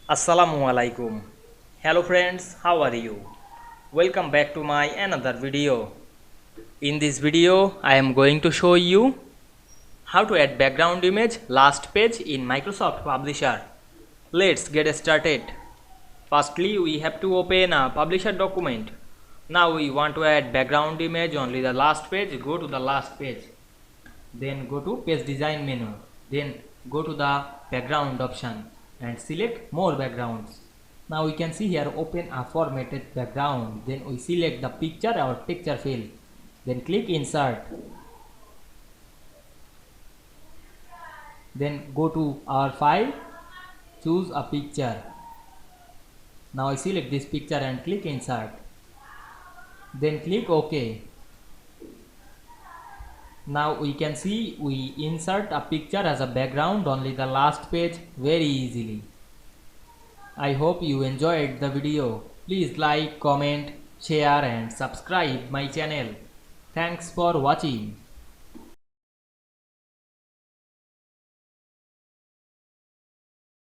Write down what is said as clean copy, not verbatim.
Assalamu Walaikum. Hello friends, how are you? Welcome back to my another video. In this video, I am going to show you how to add background image last page in Microsoft Publisher. Let's get started. Firstly, we have to open a Publisher document. Now we want to add background image only the last page. Go to the last page. Then go to page design menu. Then go to the background option and select more backgrounds. Now we can see here open a formatted background. Then we select the picture or picture field. Then click insert. Then go to our file, choose a picture. Now I select this picture and click insert. Then click OK. Now we can see we insert a picture as a background only the last page very easily. I hope you enjoyed the video. Please like, comment, share and subscribe my channel. Thanks for watching.